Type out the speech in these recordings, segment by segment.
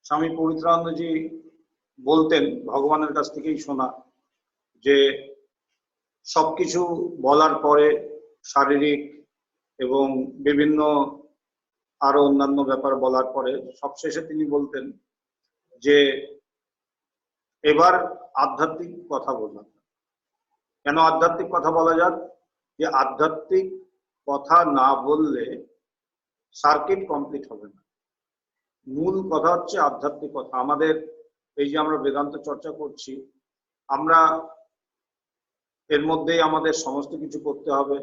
স্বামী পবিত্রানন্দজি বলতেন, ভগবানের কাছ থেকেই শোনা, যে সবকিছু বলার পরে শারীরিক এবং বিভিন্ন আরো অন্যান্য ব্যাপার বলার পরে সবশেষে তিনি বলতেন যে এবার আধ্যাত্মিক কথা বললাম। কেন আধ্যাত্মিক কথা বলা যাক? যে আধ্যাত্মিক কথা না বললে সার্কিট কমপ্লিট হবে না। মূল কথা হচ্ছে আধ্যাত্মিক কথা। আমাদের এই যে আমরা বেদান্ত চর্চা করছি, আমরা এর মধ্যেই আমাদের সমস্ত কিছু করতে হবে।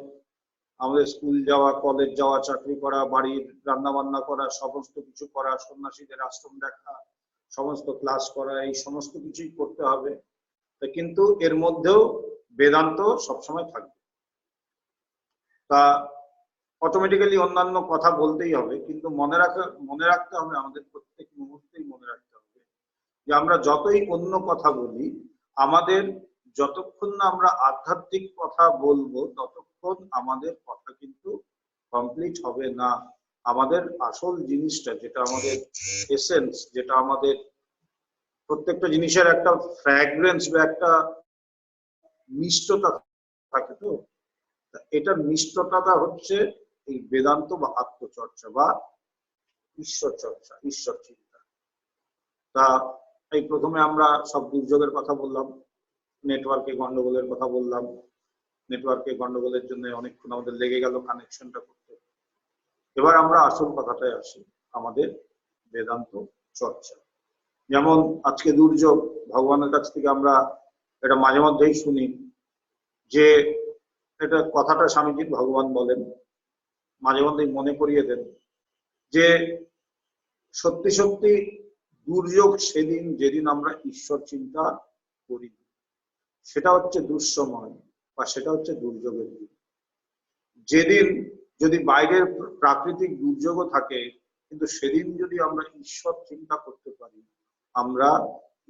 আমাদের স্কুল যাওয়া, কলেজ যাওয়া, চাকরি করা, বাড়ির রান্না বান্না করা, সমস্ত কিছু করা, সন্ন্যাসীদের আশ্রম দেখা, সমস্ত ক্লাস করা, এই সমস্ত কিছুই করতে হবে। কিন্তু এর মধ্যেও বেদান্ত সবসময় থাকবে। তা অটোমেটিক্যালি অন্যান্য কথা বলতেই হবে, কিন্তু মনে রাখতে হবে, আমাদের প্রত্যেক মুহূর্তেই মনে রাখতে হবে যে আমরা যতই অন্য কথা বলি, আমাদের যতক্ষণ না আমরা আধ্যাত্মিক কথা বলবো ততক্ষণ আমাদের কথা কিন্তু কমপ্লিট হবে না। আমাদের আসল জিনিসটা, যেটা আমাদের এসেন্স, যেটা আমাদের প্রত্যেকটা জিনিসের একটা ফ্র্যাগ্রেন্স বা একটা মিষ্টতা থাকে, তো এটার মিষ্টতাটা হচ্ছে এই বেদান্ত বা আত্মচর্চা বা ঈশ্বর চর্চা, ঈশ্বর চিন্তা। তা এই প্রথমে আমরা সব দুর্যোগের কথা বললাম, নেটওয়ার্কে গন্ডগোলের কথা বললাম। নেটওয়ার্কে গন্ডগোলের জন্য অনেকক্ষণ আমাদের লেগে গেল কানেকশনটা করতে। এবার আমরা আসল কথাটায় আসি, আমাদের বেদান্ত চর্চা। যেমন আজকে দুর্যোগ, ভগবানের কাছ থেকে আমরা এটা মাঝে মধ্যেই শুনি যে এটা কথাটা স্বামীজি ভগবান বলেন, মাঝে মধ্যেই মনে করিয়ে দেন যে সত্যি সত্যি দুর্যোগ সেদিন যেদিন আমরা ঈশ্বর চিন্তা করি, সেটা হচ্ছে দুঃসময় বা সেটা হচ্ছে দুর্যোগের দিন। যেদিন যদি বাইরের প্রাকৃতিক দুর্যোগও থাকে, কিন্তু সেদিন যদি আমরা ঈশ্বর চিন্তা করতে পারি, আমরা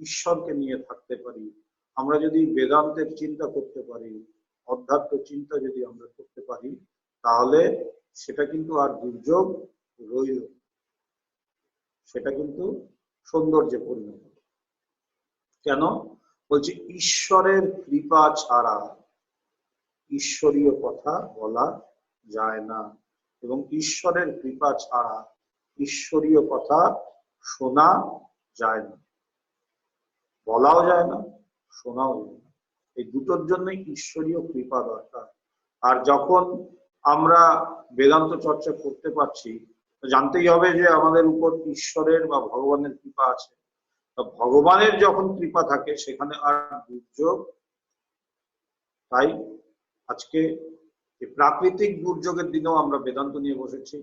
ঈশ্বরকে নিয়ে থাকতে পারি, আমরা যদি বেদান্তের চিন্তা করতে পারি, অধ্যাত্ম চিন্তা যদি আমরা করতে পারি, তাহলে সেটা কিন্তু আর দুর্যোগ রইল, সেটা কিন্তু সৌন্দর্যে পরিণত। কেন বলছি? ঈশ্বরের কৃপা ছাড়া ঈশ্বরীয় কথা বলা যায় না, এবং ঈশ্বরের কৃপা ছাড়া ঈশ্বরীয় কথা শোনা যায় না, বলাও যায় না, শোনাও যায় না। এই দুটোর জন্যই ঈশ্বরীয় কৃপা দরকার। আর যখন আমরা বেদান্ত চর্চা করতে পারছি, জানতেই হবে যে আমাদের উপর ঈশ্বরের বা ভগবানের কৃপা আছে। ভগবানের যখন কৃপা থাকে সেখানে আর দুর্যোগ। তাই আজকে প্রাকৃতিক দুর্যোগের দিনেও আমরা বেদান্ত নিয়ে বসেছি,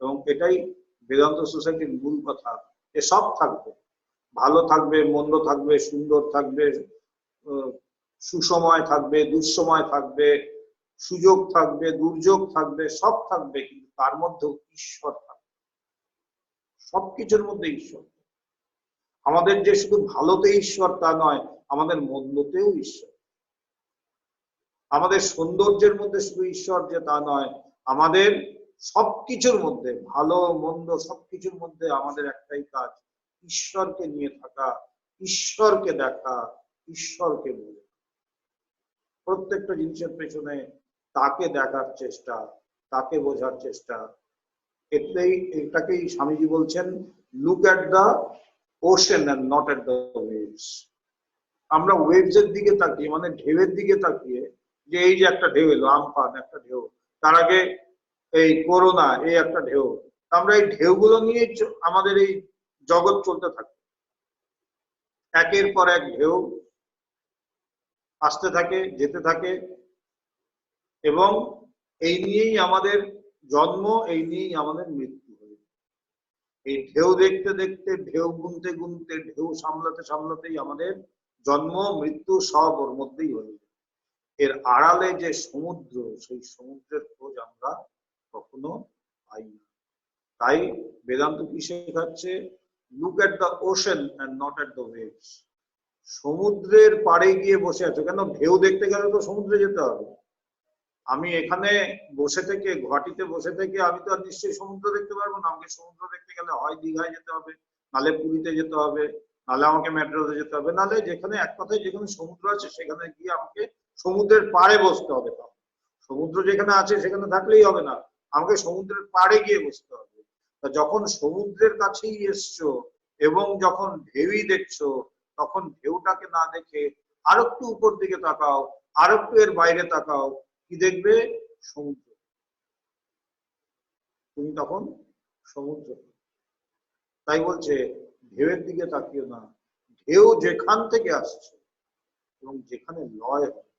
এবং এটাই বেদান্ত সোসাইটির মূল কথা। এসব থাকবে, ভালো থাকবে, মন্দ থাকবে, সুন্দর থাকবে, সুসময় থাকবে, দুঃসময় থাকবে, সুযোগ থাকবে, দুর্যোগ থাকবে, সব থাকবে, কিন্তু তার মধ্যেও ঈশ্বর থাকবে। সবকিছুর মধ্যে ঈশ্বর। আমাদের যে শুধু ভালোতে ঈশ্বর তা নয়, আমাদের মন্দতেও ঈশ্বর। আমাদের সৌন্দর্যের মধ্যে শুধু ঈশ্বর যে তা নয়, আমাদের সবকিছুর মধ্যে, ভালো মন্দ সবকিছুর মধ্যে আমাদের একটাই কাজ, ঈশ্বরকে নিয়ে থাকা, ঈশ্বরকে দেখা, ঈশ্বরকে বোঝা। প্রত্যেকটা জিনিসের পেছনে তাকে দেখার চেষ্টা, তাকে বোঝার চেষ্টা। এটাকেই স্বামীজি বলছেন, look at the ocean and not at the waves. আমরা ওয়েভস এর দিকে তাকিয়ে, মানে ঢেউয়ের দিকে তাকিয়ে, যে এই যে একটা ঢেউ এলো, আমফান একটা ঢেউ, তার আগে এই করোনা, এই একটা ঢেউ, আমরা এই ঢেউগুলো নিয়ে আমাদের এই জগৎ চলতে থাকে। একের পর এক ঢেউ আসতে থাকে, যেতে থাকে, এবং এই নিয়েই আমাদের জন্ম, এই নিয়েই আমাদের মৃত্যু হয়ে। এই ঢেউ দেখতে দেখতে, ঢেউ গুনতে গুনতে, ঢেউ সামলাতে সামলাতেই আমাদের জন্ম মৃত্যু সব ওর মধ্যেই হয়ে যায়। এর আড়ালে যে সমুদ্র, সেই সমুদ্রের খোঁজ আমরা কখনো পাই না। তাই বেদান্ত কি শেখাচ্ছে? Look at the ocean and not at the waves. সমুদ্রের পাড়ে গিয়ে বসে আছো কেন? ঢেউ দেখতে গেলে তো সমুদ্রে যেতে হবে। আমি এখানে বসে থেকে, গুয়াহাটিতে বসে থেকে আমি তো আর নিশ্চয়ই সমুদ্র দেখতে পারবো না। আমাকে সমুদ্র দেখতে গেলে হয় দীঘায় যেতে হবে, নালে পুরীতে যেতে হবে, নালে আমাকে মেট্রোতে যেতে হবে, নালে যেখানে এক কথায় যেখানে সমুদ্র আছে সেখানে গিয়ে আমাকে সমুদ্রের পাড়ে বসতে হবে। সমুদ্র যেখানে আছে সেখানে থাকলেই হবে না, আমাকে সমুদ্রের পাড়ে গিয়ে বসতে হবে। তা যখন সমুদ্রের কাছেই এসছো এবং যখন ঢেউই দেখছো, তখন ঢেউটাকে না দেখে আর একটু উপর দিকে তাকাও, আর একটু এর বাইরে তাকাও, কি দেখবে? সমুদ্র। তুমি তখন সমুদ্র। তাই বলছে ঢেউয়ের দিকে তাকিও না, ঢেউ যেখান থেকে আসছে এবং যেখানে লয় হয়,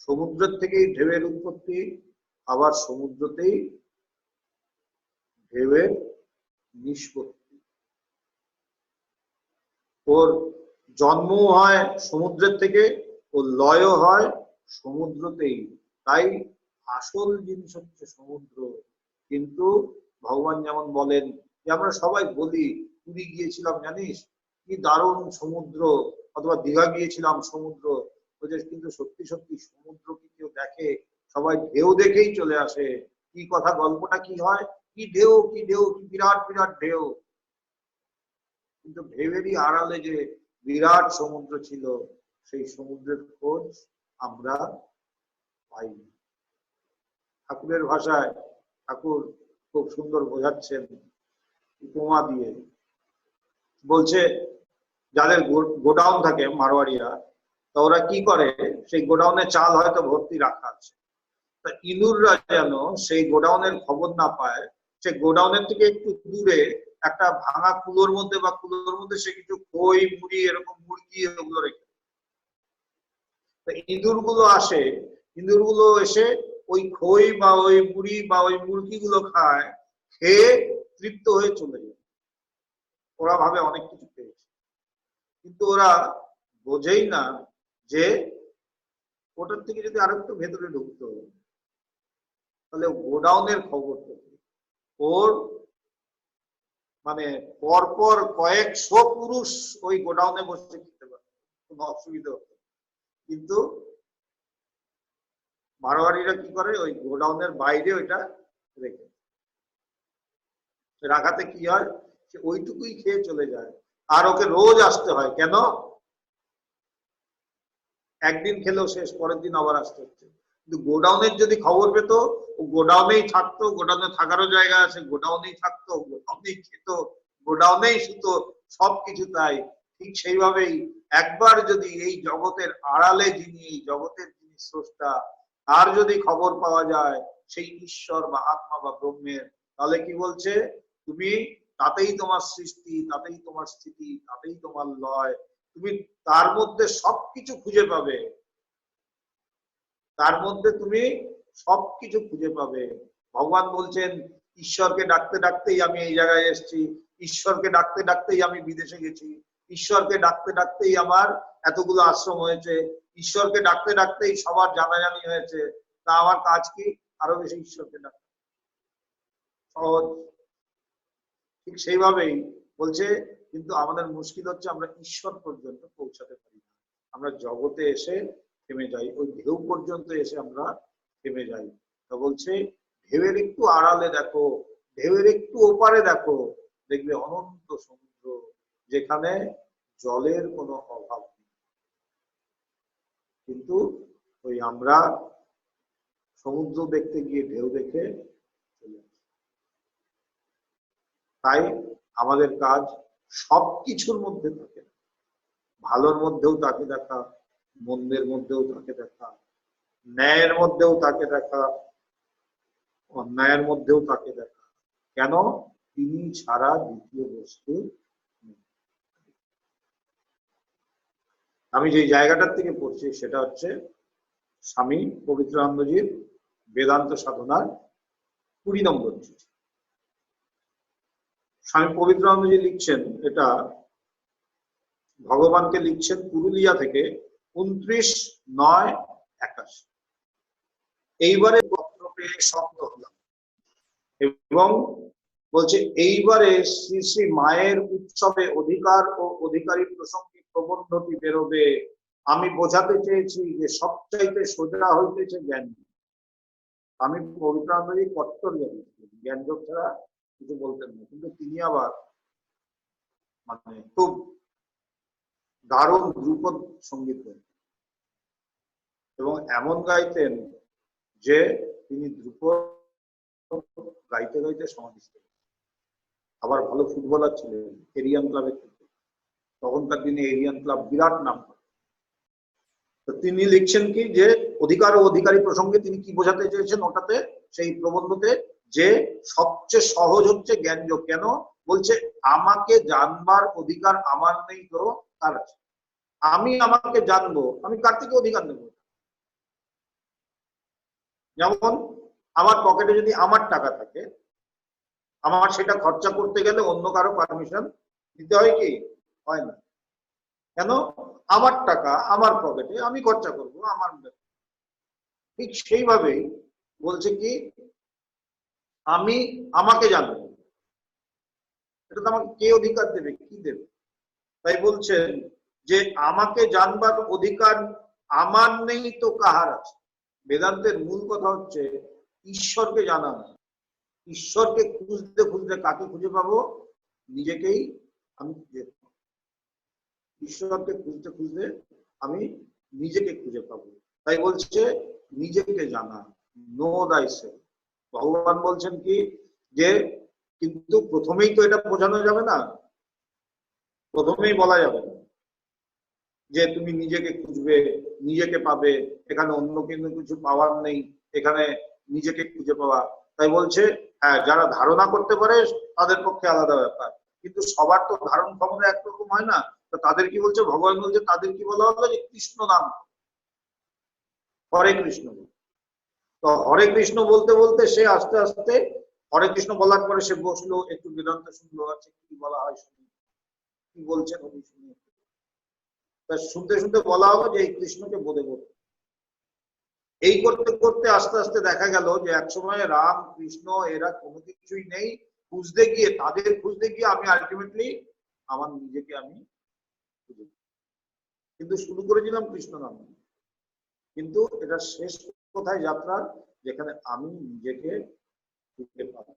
সমুদ্রের থেকেই ঢেউয়ের উৎপত্তি, আবার সমুদ্রতেই ঢেউয়ের নিষ্পত্তি। ওর জন্ম হয় সমুদ্রের থেকে, ও লয়ও হয় সমুদ্রতেই। তাই আসল জিনিস হচ্ছে সমুদ্র। কিন্তু ভগবান যেমন বলেন, যে আমরা সবাই বলি পুরী গিয়েছিলাম জানিস কি দারুণ সমুদ্র, অথবা দীঘা গিয়েছিলাম সমুদ্র, কিন্তু সত্যি সত্যি সমুদ্র কি কেউ দেখে? সবাই ঢেউ দেখেই চলে আসে। কি কথা, গল্পটা কি হয়, কি ঢেউ কি ঢেউ, কি বিরাট বিরাট ঢেউ, কিন্তু ঢেউয়েরই আড়ালে যে বিরাট সমুদ্র ছিল, সেই সমুদ্রের খোঁজ আমরা পাইনি। ঠাকুরের ভাষায় ঠাকুর খুব সুন্দর বোঝাচ্ছেন উপমা দিয়ে। বলছে যাদের গোডাউন থাকে মারোয়াড়িরা, তো ওরা কি করে, সেই গোডাউনে চাল হয়তো ভর্তি রাখা আছে, তা ইঁদুররা যেন সেই গোডাউনের খবর না পায়, সে গোডাউনের থেকে একটু দূরে একটা ভাঙা কুলোর মধ্যে বা কুলোর মধ্যে সে কিছু খই মুড়ি এরকম মুরগি ওগুলো রেখে, ইঁদুর গুলো আসে, ইঁদুর গুলো এসে ওই খই বা ওই মুড়ি বা ওই মুরগি গুলো খায়, খেয়ে তৃপ্ত হয়ে চলে যায়। ওরা ভাবে অনেক কিছু পেয়েছে, কিন্তু ওরা বোঝেই না যে ওটার থেকে যদি আরেকটু ভেতরে ঢুকতো, তাহলে গোডাউনের খবর পেত। ওর মানে পরপর কয়েকশো পুরুষ ওই গোডাউনে বসে খেতে পারে, কোনো অসুবিধা হতো। কিন্তু মারোয়ারিরা কি করে, ওই গোডাউনের বাইরে ওইটা রেখে, রাখাতে কি হয়, সে ওইটুকুই খেয়ে চলে যায়। আর ওকে রোজ আসতে হয়, কেন? একদিন খেলেও শেষ, পরের দিন আবার আসতে হচ্ছে। কিন্তু গোডাউনের যদি খবর পেত, ও গোডাউনেই থাকতো, গোডাউনে থাকারও জায়গা আছে, গোডাউনেই থাকতো, গোডাউনেই খেত, গোডাউনেই শুতো, সবকিছু তাই। ঠিক সেইভাবেই একবার যদি এই জগতের আড়ালে যিনি, এই জগতের যিনি স্রষ্টা, তার যদি খবর পাওয়া যায়, সেই ঈশ্বর বা আত্মা বা ব্রহ্মের, তাহলে কি বলছে, তুমি তাতেই তোমার সৃষ্টি, তাতেই তোমার স্থিতি, তাতেই তোমার লয়, তুমি তার মধ্যে সবকিছু খুঁজে পাবে, তার মধ্যে তুমি সবকিছু খুঁজে পাবে। ভগবান বলছেন ঈশ্বরকে ডাকতে ডাকতেই আমি এই জায়গায় এসেছি, ঈশ্বরকে ডাকতে ডাকতেই আমি বিদেশে গেছি, ঈশ্বরকে ডাকতে ডাকতেই আমার এতগুলো আশ্রম হয়েছে, ঈশ্বরকে ডাকতে ডাকতেই সবার জানাজানি হয়েছে। তা আমার কাজ কি? আরো বেশি ঈশ্বরকে ডাকা, সহজ। ঠিক সেইভাবেই বলছে, কিন্তু আমাদের মুশকিল হচ্ছে আমরা ঈশ্বর পর্যন্ত পৌঁছাতে পারি না, আমরা জগতে এসে থেমে যাই, ওই ঢেউ পর্যন্ত এসে আমরা থেমে যাই। তা বলছে ঢেউয়ের একটু আড়ালে দেখো, ঢেউয়ের একটু ওপারে দেখো, দেখবে অনন্ত সমুদ্র, যেখানে জলের কোনো অভাব নেই। কিন্তু ওই আমরা সমুদ্র দেখতে গিয়ে ঢেউ দেখে চলে আসি। তাই আমাদের কাজ সবকিছুর মধ্যে থাকে, ভালোর মধ্যেও তাকে দেখা, মন্দের মধ্যেও তাকে দেখা, ন্যায়ের মধ্যেও তাকে দেখা, অন্যায়ের মধ্যেও তাকে দেখা। কেন? তিনি ছাড়া দ্বিতীয় বস্তু নেই। আমি যে জায়গাটার থেকে পড়ছি সেটা হচ্ছে স্বামী পবিত্রানন্দজির বেদান্ত সাধনার 20 নম্বর চিঠি। স্বামী পবিত্রানন্দজি লিখছেন, এটা ভগবানকে লিখছেন পুরুলিয়া থেকে, 29/9/81। এইবারে পত্র পেয়ে শব্দ হলাম এবং বলছে এইবারে শ্রী শ্রী মায়ের উৎসবে অধিকার ও অধিকারী প্রসঙ্গে প্রবন্ধটি বেরোবে। আমি বোঝাতে চেয়েছি যে সবচাইতে সোজা হইতেছে জ্ঞান। আমি পবিত্রানন্দজি কট্টর জ্ঞান, জ্ঞান যোগ ছাড়া কিছু বলতেন না, কিন্তু তিনি আবার মানে খুব দারুণ ধ্রুপদ সঙ্গীত গাইতেন এবং এমন গাইতেন যে তিনি ধ্রুপদ গাইতে গাইতে সমাধিস্থ। আবার ভালো ফুটবলার ছিলেন, এরিয়ান ক্লাবে খেলতেন। তখনকার দিনে এরিয়ান ক্লাব বিরাট নাম। তো তিনি লিখছেন কি যে অধিকার ও অধিকারী প্রসঙ্গে তিনি কি বোঝাতে চেয়েছেন ওটাতে, সেই প্রবন্ধতে, যে সবচেয়ে সহজ হচ্ছে জ্ঞানযোগ। কেন বলছে? আমাকে জানবার অধিকার আমার নেই তো কার আছে? আমি আমাকে জানবো, আমি কার থেকে অধিকার নেব? যেমন আমার পকেটে যদি আমার টাকা থাকে, আমার সেটা খরচা করতে গেলে অন্য কারো পারমিশন দিতে হয় কি? হয় না। কেন? আমার টাকা আমার পকেটে, আমি খরচা করবো আমার। ঠিক সেইভাবেই বলছে কি আমি আমাকে জানবো, এটা তো আমাকে কে অধিকার দেবে, কি দেবে? তাই বলছেন যে আমাকে জানবার অধিকার আমার নেই তো কাহার আছে। বেদান্তের মূল কথা হচ্ছে ঈশ্বরকে জানা না। ঈশ্বরকে খুঁজতে খুঁজতে কাকে খুঁজে পাবো? নিজেকেই আমি খুঁজে পাবো। ঈশ্বরকে খুঁজতে খুঁজতে আমি নিজেকে খুঁজে পাবো। তাই বলছে নিজেকে জানা, নো thyself। ভগবান বলছেন কি যে কিন্তু প্রথমেই তো এটা বোঝানো যাবে না, প্রথমেই বলা যাবে না যে তুমি নিজেকে খুঁজবে, নিজেকে পাবে, এখানে অন্য কিন্তু কিছু পাওয়ার নেই, এখানে নিজেকে খুঁজে পাওয়া। তাই বলছে হ্যাঁ, যারা ধারণা করতে পারে তাদের পক্ষে আলাদা ব্যাপার, কিন্তু সবার তো ধারণ ক্ষমতা একরকম হয় না। তো তাদের কি বলছে ভগবান? বলছে তাদের কি বলা হলো যে কৃষ্ণ নাম, হরে কৃষ্ণ। তো হরে কৃষ্ণ বলতে বলতে সে আস্তে আস্তে হরে কৃষ্ণ বলার পরে সে বসলো, একটু বেদান্ত শুনলো, আছে কি বলা হয় শুনি, কি বলছেন উনি শুনি। তা শুনতে শুনতে বলা হলো যে এই কৃষ্ণকে বোধে বোধে। এই করতে করতে আস্তে আস্তে দেখা গেল যে একসময় রাম কৃষ্ণ এরা কোনো কিছুই নেই, খুঁজতে গিয়ে তাদের খুঁজতে গিয়ে আমি আলটিমেটলি আমার নিজেকে আমি খুঁজে। কিন্তু শুরু করেছিলাম কৃষ্ণ নাম, কিন্তু এটা শেষ কোথায় যাত্রা? যেখানে আমি নিজেকে খুঁজে পাবো।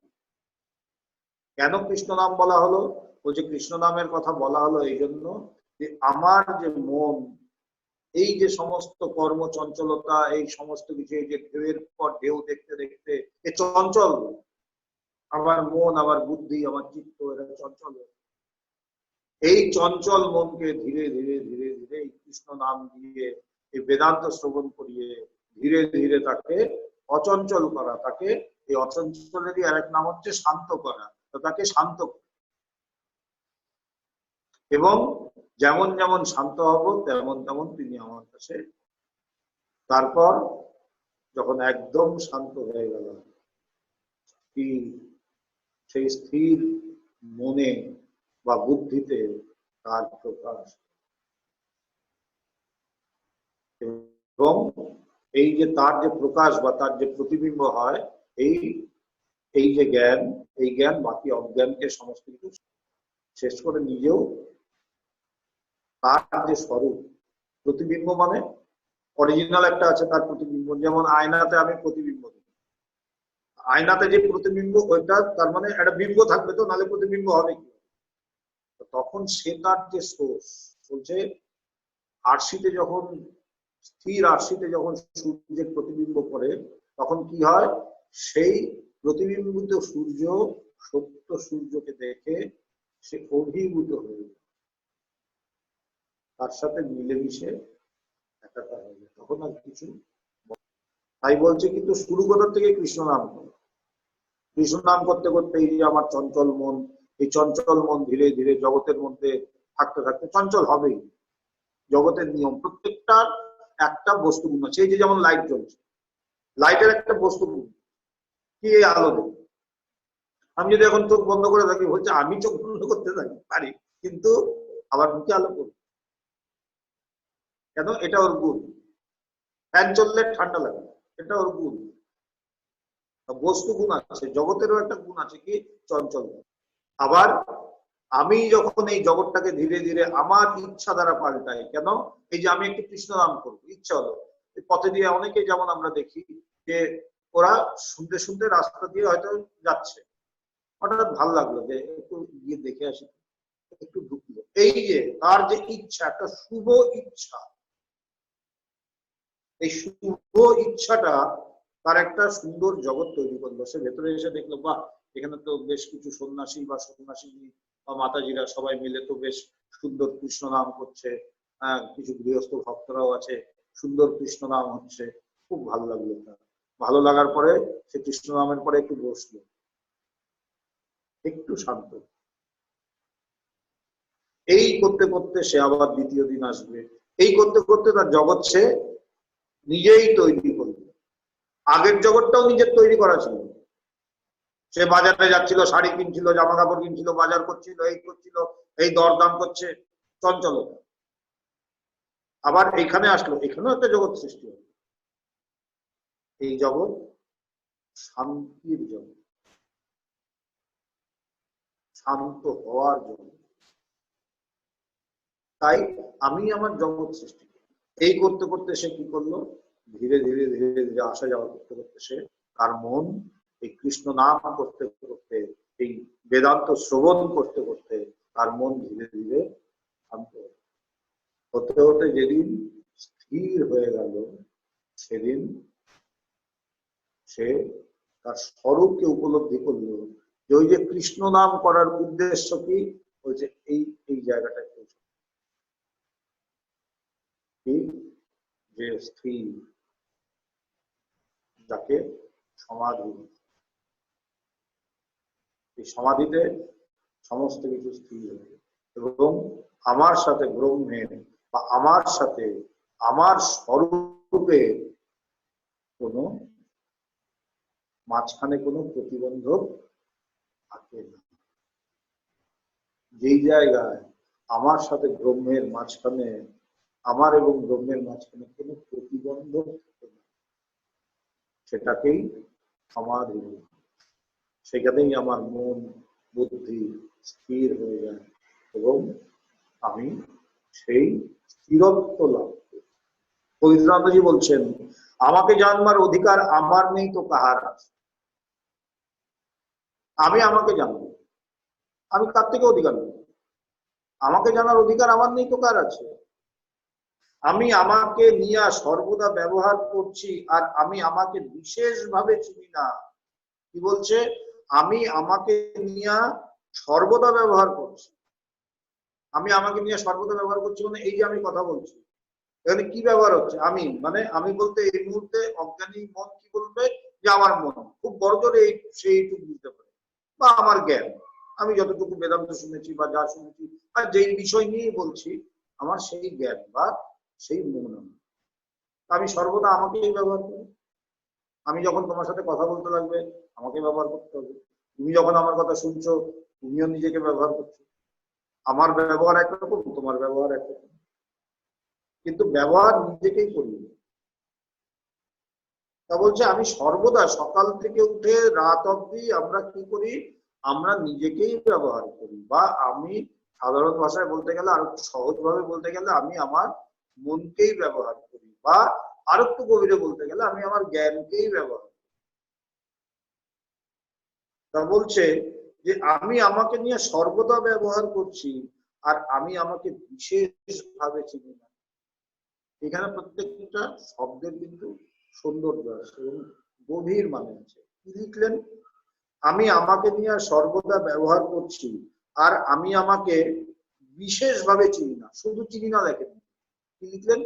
কেন কৃষ্ণ নাম বলা হলো? বলছে কৃষ্ণ নামের কথা বলা হলো এই জন্য যে আমার যে মন, এই যে সমস্ত কর্ম চঞ্চলতা, এই সমস্ত কিছু, এই যে ঢেউয়ের পর ঢেউ দেখতে দেখতে এ চঞ্চল, আমার মন, আমার বুদ্ধি, আমার চিত্ত, এরা চঞ্চল। এই চঞ্চল মনকে ধীরে ধীরে ধীরে ধীরে এই কৃষ্ণ নাম দিয়ে, এই বেদান্ত শ্রবণ করিয়ে ধীরে ধীরে তাকে অচঞ্চল করা, তাকে এই অচঞ্চলেরই আরেক নাম হচ্ছে শান্ত করা। তো তাকে শান্ত, এবং যেমন যেমন শান্ত হব তেমন তেমন তিনি আমার কাছে। তারপর যখন একদম শান্ত হয়ে গেল, কি সেই স্থির মনে বা বুদ্ধিতে তার প্রকাশ। এবং এই যে তার যে প্রকাশ বা তার যে প্রতিবিম্ব হয়, এই এই যে জ্ঞান, এই জ্ঞান বাকি অজ্ঞানকে সমস্ত কিছু শেষ করে নিজেও তার যে স্বরূপ, প্রতিবিম্ব মানে অরিজিনাল একটা আছে তার প্রতিবিম্ব। যেমন আয়নাতে আমি প্রতিবিম্ব, আয়নাতে যে প্রতিবিম্ব ওইটা তার মানে একটা বিম্ব থাকবে, তো নালে প্রতিবিম্ব হবে কি? তখন সে তার যে সোর্স বলছে আরশিতে যখন স্থির আরশিতে যখন সূর্যের প্রতিবিম্ব করে তখন কি হয়? সেই প্রতিবিম্বিত সূর্য সত্য সূর্যকে দেখে সে অভিভূত হয়ে যায়, তার সাথে মিলেমিশে একাকার হয়ে যায়, তখন আর কিছু। তাই বলছে কিন্তু শুরু কোথা থেকে? কৃষ্ণ নাম করে। কৃষ্ণ নাম করতে করতে এই যে আমার চঞ্চল মন, এই চঞ্চল মন ধীরে ধীরে জগতের মধ্যে থাকতে থাকতে চঞ্চল হবেই। জগতের নিয়ম, প্রত্যেকটার একটা বস্তুগুণ আছে। এই যে যেমন লাইট জ্বলছে, লাইটের একটা বস্তুগুণ কি? এই আলো দেবে। আমি যদি এখন চোখ বন্ধ করে থাকি, বলছে আমি চোখ বন্ধ করতে থাকি পারি, কিন্তু আবার মুখে আলো করবে কেন? এটা ওর গুণ। ফ্যান চললে ঠান্ডা লাগে, এটা ওর গুণ। বস্তু গুণ আছে, জগতেরও একটা গুণ আছে কি? চঞ্চল। আবার আমি যখন এই জগৎটাকে ধীরে ধীরে আমার ইচ্ছা দ্বারা পাল্টাই, কেন? এই যে আমি একটু কৃষ্ণ নাম করবো, ইচ্ছা হলো। পথে দিয়ে অনেকে যেমন আমরা দেখি যে ওরা শুনতে শুনতে রাস্তা দিয়ে হয়তো যাচ্ছে, হঠাৎ ভালো লাগলো যে একটু গিয়ে দেখে আসি, একটু এই যে তার যে ইচ্ছা, একটা শুভ ইচ্ছা, এই শুভ ইচ্ছাটা তার একটা সুন্দর জগৎ তৈরি করলো। সে ভেতরে এসে দেখলো, বাহ, এখানে তো বেশ কিছু সন্ন্যাসী বা সন্ন্যাসিনী বা মাতাজিরা সবাই মিলে তো বেশ সুন্দর কৃষ্ণ নাম করছে, কিছু গৃহস্থ ভক্তরাও আছে, সুন্দর কৃষ্ণ নাম হচ্ছে। খুব ভালো লাগলো তার। ভালো লাগার পরে সে কৃষ্ণ নামের পরে একটু বসলো, একটু শান্ত। এই করতে করতে সে আবার দ্বিতীয় দিন আসবে, এই করতে করতে তার জগৎ সে নিজেই তৈরি করবে। আগের জগৎটাও নিজের তৈরি করা ছিল। সে বাজারে যাচ্ছিল, শাড়ি কিনছিল, জামা কাপড় কিনছিল, বাজার করছিল, এই করছিল, এই দরদাম করছে, চঞ্চলতা। আবার এখানে আসলো, এখানেও একটা জগৎ সৃষ্টি হলো। এই জগৎ শান্তির জগৎ, শান্ত হওয়ার জগৎ। তাই আমি আমার জগৎ সৃষ্টি করি। এই করতে করতে সে কি করলো, ধীরে ধীরে ধীরে ধীরে আসা যাওয়া করতে করতে সে, তার মন এই কৃষ্ণ নাম করতে করতে, এই বেদান্ত শ্রবণ করতে করতে তার মন ধীরে ধীরে শান্ত হতে হতে যেদিন স্থির হয়ে গেল, সেদিন সে তার স্বরূপকে উপলব্ধি করলো। যে ওই যে কৃষ্ণ নাম করার উদ্দেশ্য কি, ওই যে এই জায়গাটায় পৌঁছে, যে স্থির, যাকে সমাধি। এই সমাধিতে সমস্ত কিছু স্থির হয়ে, এবং আমার সাথে ব্রহ্মের বা আমার সাথে আমার স্বরূপে কোনো মাঝখানে কোনো প্রতিবন্ধক থাকে না। যেই জায়গায় আমার সাথে ব্রহ্মের মাঝখানে, আমার এবং ব্রহ্মের মাঝখানে কোনো প্রতিবন্ধক থাকে না, সেটাকেই সমাধি। সেখানেই আমার মন বুদ্ধি স্থির হয়ে যায়, এবং আমি সেই স্থিরত্ব লাভ করি। পবিত্রানন্দজি বলছেন, আমাকে জানবার অধিকার আমার নেই তো কাহার আছে। আমি আমাকে জানবো, আমি কার থেকে অধিকার নেব? আমাকে জানার অধিকার আমার নেই তো কার আছে? আমি আমাকে নিয়ে সর্বদা ব্যবহার করছি, আর আমি আমাকে বিশেষভাবে চিনি না। কি বলছে? আমি আমাকে নিয়ে সর্বদা ব্যবহার করছি। আমি আমাকে নিয়ে সর্বদা ব্যবহার করছি মানে এই যে আমি কথা বলছি, এখানে কি ব্যবহার হচ্ছে? আমি মানে আমি বলতে এই মুহূর্তে অজ্ঞানী মন কি বলবে, যে আমার মন খুব বড় জোরে সেইটুকু বুঝতে পারে, বা আমার জ্ঞান, আমি যতটুকু বেদান্ত শুনেছি বা যা শুনেছি আর যেই বিষয় নিয়ে বলছি, আমার সেই জ্ঞান বা সেই মন। আমি সর্বদা আমাকেই ব্যবহার করি। আমি যখন তোমার সাথে কথা বলতে লাগবে, আমাকে ব্যবহার করতে হবে। তুমি যখন আমার কথা শুনছো, তুমিও নিজেকে ব্যবহার করছো। আমার ব্যবহার একরকম, তোমার ব্যবহার একরকম, কিন্তু ব্যবহার নিজেকেই করি। তা বলছে আমি সর্বদা সকাল থেকে উঠে রাত অবধি আমরা কি করি, আমরা নিজেকেই ব্যবহার করি। বা আমি সাধারণ ভাষায় বলতে গেলে, আর একটু সহজ ভাবে বলতে গেলে, আমি আমার মনকেই ব্যবহার করি। বা আর একটু গভীরে বলতে গেলে, আমি আমার জ্ঞানকেই ব্যবহার করি। তা বলছে যে আমি আমাকে নিয়ে সর্বদা ব্যবহার করছি, আর আমি আমাকে বিশেষভাবে চিনি না। এখানে প্রত্যেকটা শব্দের কিন্তু সৌন্দর্য আছে এবং গভীর মানে আছে। কি লিখলেন? আমি আমাকে নিয়ে সর্বদা ব্যবহার করছি, আর আমি আমাকে বিশেষভাবে চিনি না। শুধু চিনি না লেখেন, কি লিখলেন?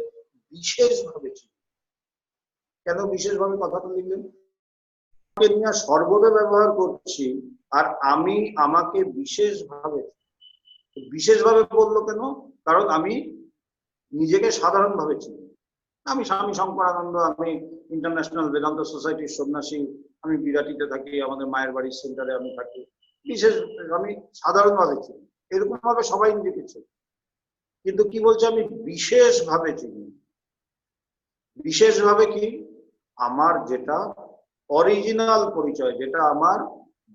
বিশেষভাবে চিনি। কেন বিশেষভাবে কথাটা লিখলেন? আমাকে নিয়ে সর্বদা ব্যবহার করছি, আর আমি আমাকে বিশেষভাবে, বিশেষভাবে বললো কেন? কারণ আমি নিজেকে সাধারণভাবে চিনি। আমি স্বামী শঙ্করানন্দ, আমি ইন্টারন্যাশনাল বেদান্ত সোসাইটির সন্ন্যাসী, আমি বিরাটিতে থাকি, আমাদের মায়ের বাড়ির সেন্টারে আমি থাকি। বিশেষ আমি সাধারণভাবে চিনি, এরকম ভাবে সবাই নিজেকে চিনি। কিন্তু কি বলছে? আমি বিশেষভাবে চিনি। বিশেষভাবে কি? আমার যেটা অরিজিনাল পরিচয়, যেটা আমার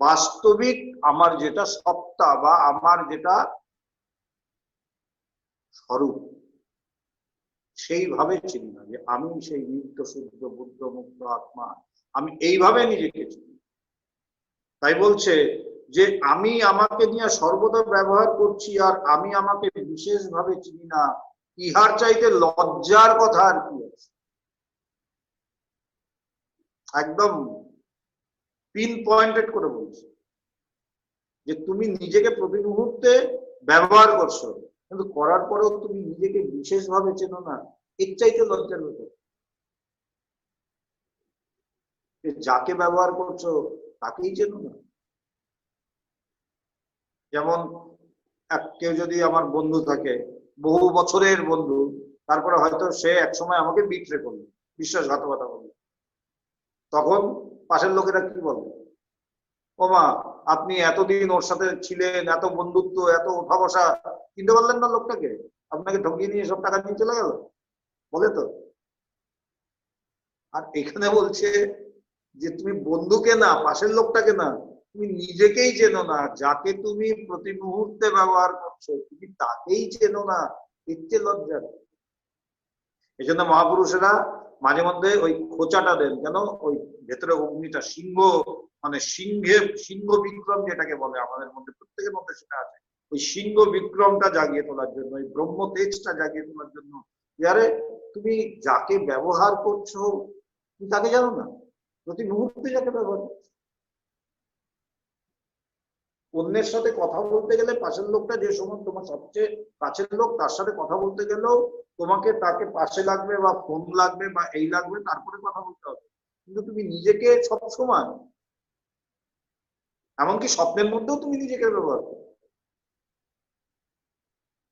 বাস্তবিক, আমার যেটা সত্তা বা আমার যেটা স্বরূপ, সেইভাবে চিনি না। যে আমি সেই নিত্য শুদ্ধ বুদ্ধ মুক্ত আত্মা, আমি এইভাবে নিজেকে চিনি। তাই বলছে যে আমি আমাকে নিয়ে সর্বদা ব্যবহার করছি আর আমি আমাকে বিশেষভাবে চিনি না, ইহার চাইতে লজ্জার কথা আর কি আছে? একদম পিন পয়েন্টেড করে বলছি যে তুমি নিজেকে প্রতি মুহূর্তে ব্যবহার করছো, কিন্তু করার পরেও তুমি নিজেকে বিশেষভাবে চেনো না, এর চাইতে লজ্জার ব্যাপার। যাকে ব্যবহার করছো তাকেই চেনো না। যেমন কেউ যদি আমার বন্ধু থাকে, বহু বছরের বন্ধু, তারপরে হয়তো সে একসময় আমাকে বিট্রে করলো, বিশ্বাসঘাতকতা করলো, তখন পাশের লোকেরা কি বলবে? ও মা, আপনি এতদিন ওর সাথে ছিলেন, এত বন্ধুত্ব, এত ওঠা বসা, চিনতে পারলেন না লোকটাকে? আপনাকে ঠকিয়ে নিয়ে সব টাকা নিয়ে চলে গেল, বলে তো। আর এখানে বলছে যে তুমি বন্ধুকে না, পাশের লোকটাকে না, তুমি নিজেকেই চেনো না। যাকে তুমি প্রতি মুহূর্তে ব্যবহার করছো তুমি তাকেই চেনো না, ইচ্ছে লজ্জা। এই জন্য মহাপুরুষেরা মাঝে মধ্যে ওই খোঁচাটা দেন, কেন? ওই ভেতরে অগ্নিটা, সিংহ, মানে সিংহ বিক্রম যেটাকে বলে, আমাদের মধ্যে প্রত্যেকের মধ্যে সেটা আছে, ওই সিংহ বিক্রমটা জাগিয়ে তোলার জন্য, ওই ব্রহ্ম তেজটা জাগিয়ে তোলার জন্য। আরে তুমি যাকে ব্যবহার করছো তুমি তাকে জানো না, প্রতি মুহূর্তে যাকে ব্যবহার করছো। অন্যের সাথে কথা বলতে গেলে, পাশের লোকটা যে সময় তোমার সবচেয়ে কাছের লোক, তার সাথে কথা বলতে গেলেও তোমাকে তাকে পাশে লাগবে বা ফোন লাগবে বা এই লাগবে, তারপরে কথা বলতে হবে। কিন্তু তুমি নিজেকে সব সময়, এমনকি স্বপ্নের মধ্যেও তুমি নিজেকে ব্যবহার করো,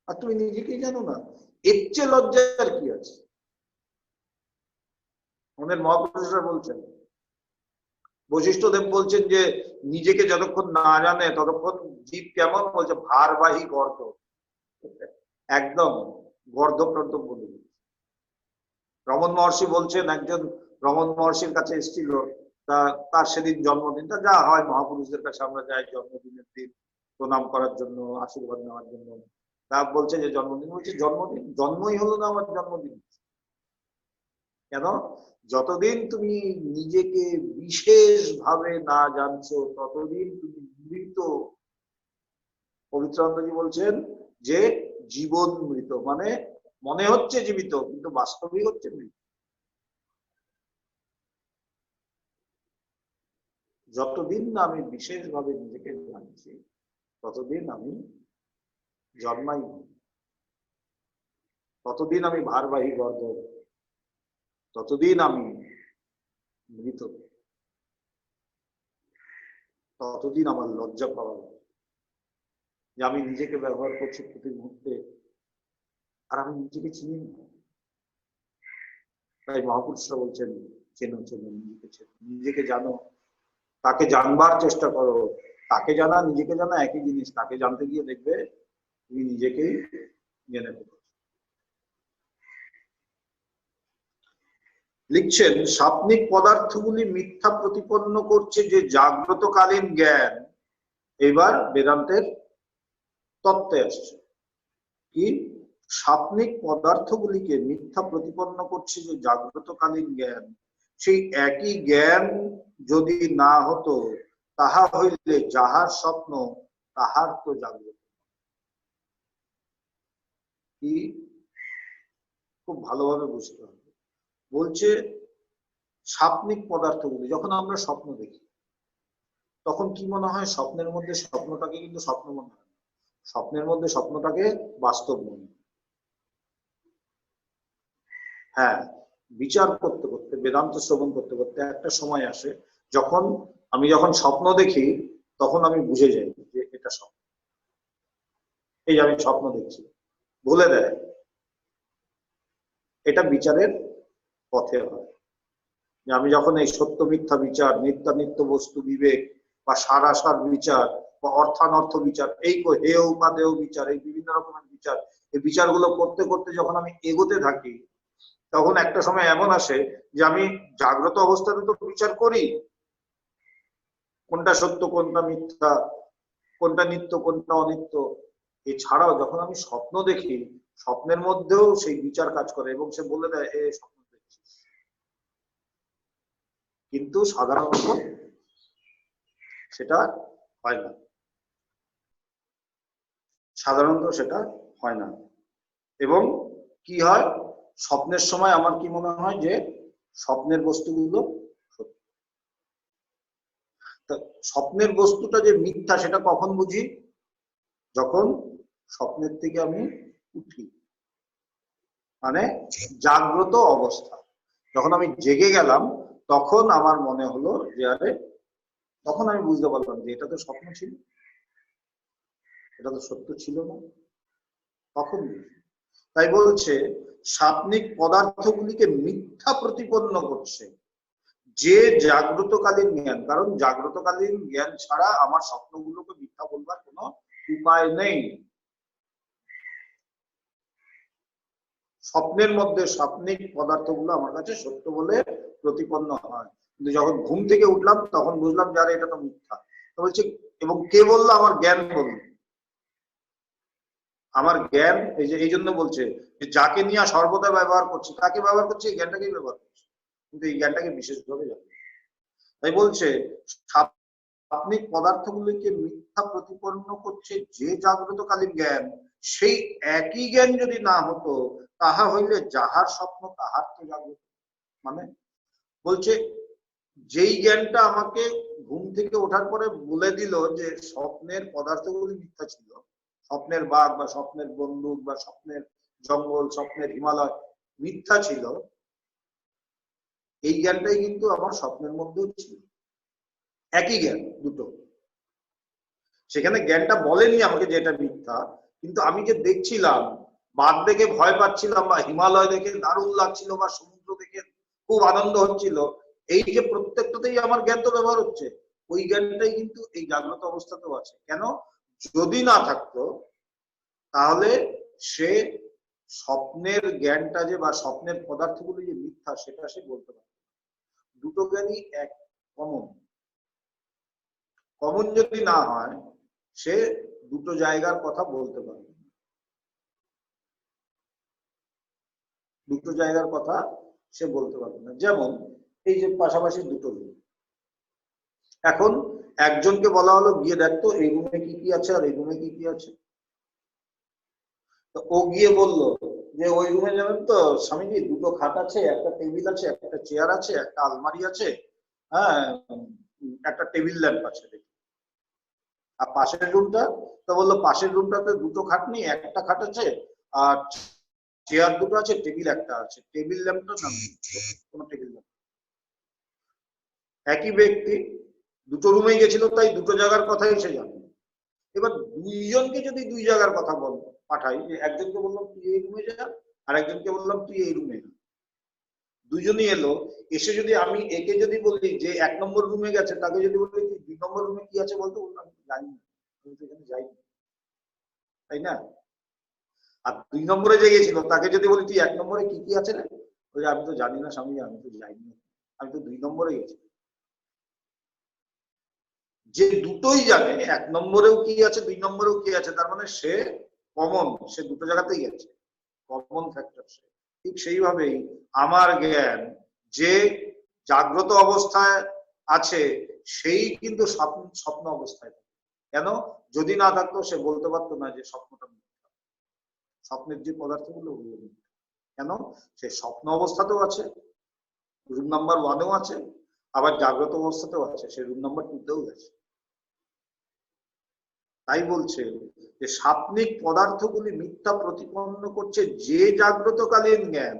আর তুমি নিজেকেই জানো না, এর চেয়ে লজ্জার কি আছে? আমাদের মহাপুরুষরা বলছেন, বশিষ্ঠদেব বলছেন যে নিজেকে যতক্ষণ না জানে ততক্ষণ জীব কেমন, বলছে ভারবাহী গর্দ, একদম গর্ধপ্রান্ত বলে। রমন মহর্ষি বলছেন, একজন রমন মহর্ষির কাছে এসেছিল, তার সেদিন জন্মদিন, তা যা হয় মহাপুরুষদের কাছে আমরা যাই জন্মদিনের দিন প্রণাম করার জন্য, আশীর্বাদ নেওয়ার জন্য। তা বলছে যে জন্মদিন, বলছে জন্মদিন জন্মই হলো না আমার জন্মদিন। কেন? যতদিন তুমি নিজেকে বিশেষ ভাবে না জানছো ততদিন তুমি মৃত। পবিত্রানন্দজি বলছেন যে জীবন মৃত, মানে মনে হচ্ছে জীবিত কিন্তু বাস্তবিক হচ্ছে মৃত। যতদিন না আমি বিশেষভাবে নিজেকে জানছি ততদিন আমি জন্মাই, ততদিন আমি ভারবাহী গর্দ, ততদিন আমি মৃত, ততদিন আমার লজ্জা পাওয়া যে আমি নিজেকে ব্যবহার করছি প্রতি মুহূর্তে আর আমি নিজেকে চিনি না। তাই মহাপুরুষরা বলছেন চেনো চেনো নিজেকে, চেনো নিজেকে জানো, তাকে জানবার চেষ্টা করো। তাকে জানা নিজেকে জানা একই জিনিস, তাকে জানতে গিয়ে দেখবে তুমি নিজেকেই জেনে ফেলো। লিখছেন, স্বপ্নিক পদার্থগুলি মিথ্যা প্রতিপন্ন করছে যে জাগ্রতকালীন জ্ঞান। এবার বেদান্তের তত্ত্বে আসছে কি, স্বপ্নিক পদার্থগুলিকে মিথ্যা প্রতিপন্ন করছে যে জাগ্রতকালীন জ্ঞান, সেই একই জ্ঞান যদি না হতো তাহা হইলে যাহার স্বপ্ন তাহার তো জাগ্রত। কি খুব ভালোভাবে বুঝতে হবে। বলছে স্বপ্নিক পদার্থগুলি, যখন আমরা স্বপ্ন দেখি তখন কি মনে হয়? স্বপ্নের মধ্যে স্বপ্নটাকে কিন্তু স্বপ্ন মনে হয়, স্বপ্নের মধ্যে স্বপ্নটাকে বাস্তব মনে হয়। হ্যাঁ, বিচার করতে করতে, বেদান্ত শ্রবণ করতে করতে একটা সময় আসে যখন যখন স্বপ্ন দেখি তখন আমি বুঝে যাই যে এটা স্বপ্ন। এই যে আমি স্বপ্ন দেখছি, ভুলে দেয়, এটা বিচারের পথে হয়। যে আমি যখন এই সত্য মিথ্যা বিচার, নিত্যানিত্য বস্তু বিবেক বা সারাসার বিচার বা অর্থানর্থ বিচার, এই হেয় উপাদেয় বিচার, এই বিভিন্ন রকমের বিচার, এই বিচারগুলো করতে করতে যখন আমি এগোতে থাকি তখন একটা সময় এমন আসে যে আমি জাগ্রত অবস্থাতে তো বিচার করি কোনটা সত্য কোনটা মিথ্যা, কোনটা নিত্য কোনটা অনিত্য। এছাড়াও যখন আমি স্বপ্ন দেখি, স্বপ্নের মধ্যেও সেই বিচার কাজ করে এবং সে বলে দেয় এ স্বপ্ন দেখছিস। কিন্তু সাধারণত সেটা হয় না। সাধারণত সেটা হয় না। এবং কি হয়, স্বপ্নের সময় আমার কি মনে হয় যে স্বপ্নের বস্তুগুলো সত্য। তা স্বপ্নের বস্তুটা যে মিথ্যা সেটা কখন বুঝি? যখন স্বপ্নের থেকে আমি উঠি, মানে জাগ্রত অবস্থা। যখন আমি জেগে গেলাম তখন আমার মনে হলো যে আরে, তখন আমি বুঝতে পারলাম যে এটা তো স্বপ্ন ছিল, এটা তো সত্য ছিল না। তখন তাই বলছে স্বাপ্নিক পদার্থগুলিকে মিথ্যা প্রতিপন্ন করছে যে জাগ্রতকালীন জ্ঞান। কারণ জাগ্রতকালীন জ্ঞান ছাড়া আমার স্বপ্নগুলোকে মিথ্যা বলবার কোনো উপায় নেই। স্বপ্নের মধ্যে স্বাপ্নিক পদার্থগুলো আমার কাছে সত্য বলে প্রতিপন্ন হয়, কিন্তু যখন ঘুম থেকে উঠলাম তখন বুঝলাম যে আরে এটা তো মিথ্যা। তো বলছে, এবং কে বললো? আমার জ্ঞান বলল। আমার জ্ঞান এই জন্য বলছে যে যাকে নিয়ে সর্বদা ব্যবহার করছি, তাকে ব্যবহার করছি, এই জ্ঞানটাকেই ব্যবহার করছি, কিন্তু এই জ্ঞানটাকে বিশেষভাবে জানি। তাই বলছে স্বাপ্নিক পদার্থগুলিকে মিথ্যা প্রতিপন্ন করছে যে জাগ্রতকালীন জ্ঞান, সেই একই জ্ঞান যদি না হতো তাহা হইলে যাহার স্বপ্ন তাহার তো জাগ্রত। মানে বলছে যেই জ্ঞানটা আমাকে ঘুম থেকে ওঠার পরে বলে দিল যে স্বপ্নের পদার্থগুলি মিথ্যা ছিল, স্বপ্নের বাঘ বা স্বপ্নের বন্দুক বা স্বপ্নের জঙ্গল, স্বপ্নের হিমালয় মিথ্যা ছিল, এই জ্ঞানটাই কিন্তু আমার স্বপ্নের মধ্যেও ছিল। একই জ্ঞান, দুটো। সেখানে জ্ঞানটা বলেনি আমাকে যে এটা মিথ্যা, কিন্তু আমি যে দেখছিলাম, বাঘ দেখে ভয় পাচ্ছিলাম বা হিমালয় দেখে দারুণ লাগছিল বা সমুদ্র দেখে খুব আনন্দ হচ্ছিল, এই যে প্রত্যেকটাতেই আমার জ্ঞান তো ব্যবহার হচ্ছে, ওই জ্ঞানটাই কিন্তু এই জাগ্রত অবস্থাতেও আছে। কেন? যদি না থাকতো তাহলে সে স্বপ্নের জ্ঞানটা যে বা স্বপ্নের পদার্থগুলি যে মিথ্যা সেটা সে বলতে পারে। দুটো জ্ঞানই এক, কমন। কমন যদি না হয় সে দুটো জায়গার কথা বলতে পারবে, দুটো জায়গার কথা সে বলতে পারবে না। যেমন এই যে পাশাপাশি দুটো রুম, এখন একজনকে বলা হলো গিয়ে দেখতো এই রুমে কি কি আছে আর এই রুমে কি কি আছে। তো ও গিয়ে বললো যে ওই রুমে যাবেন তো স্বামীজি, দুটো খাট আছে, একটা টেবিল আছে, একটা চেয়ার আছে, একটা আলমারি আছে, হ্যাঁ, একটা টেবিল ল্যাম্প আছে। আর পাশের রুমটা? তো বললো পাশের রুমটাতে দুটো খাট নেই, একটা খাট আছে, আর চেয়ার দুটো আছে, টেবিল একটা আছে, টেবিল ল্যাম্পটা না, কোনো টেবিল ল্যাম্প। একই ব্যক্তি দুটো রুমে গেছিল, তাই দুটো জায়গার কথাই সে জানে। এবার দুইজনকে যদি দুই জায়গার কথা পাঠাই, যে একজনকে বললাম তুই এই রুমে যা, আর একজনকে বললাম তুই এই রুমে যা, দুইজনই এলো। এসে যদি আমি একে যদি বলি যে 1 নম্বর রুমে গেছে, তাকে যদি বলি 2 নম্বর রুমে কি আছে বলতো, বললাম জানি না, আমি তো এখানে যাইনি, তাই না? আর 2 নম্বরে যে গেছিল তাকে যদি বলি তুই 1 নম্বরে কি কি আছে রে, বলে আমি তো জানি না স্বামী, আমি তো যাইনি, আমি তো 2 নম্বরে গেছি। যে দুটোই জানে, 1 নম্বরেও কি আছে 2 নম্বরেও কি আছে, তার মানে সে কমন, সে দুটো জায়গাতেই আছে, কমন ফ্যাক্টর সে। ঠিক সেইভাবেই আমার জ্ঞান যে জাগ্রত অবস্থায় আছে সেই কিন্তু স্বপ্ন অবস্থায়। কেন? যদি না থাকতো সে বলতে পারতো না যে স্বপ্নটা মিথ্যা, স্বপ্নের যে পদার্থগুলো ওগুলো মিথ্যা। কেন? সে স্বপ্ন অবস্থাতেও আছে, রুম নাম্বার 1-এও আছে, আবার জাগ্রত অবস্থাতেও আছে, সে রুম নাম্বার 2-তেও গেছে। তাই বলছে যে স্বাপ্নিক পদার্থগুলি মিথ্যা প্রতিপন্ন করছে যে জাগ্রতকালীন জ্ঞান,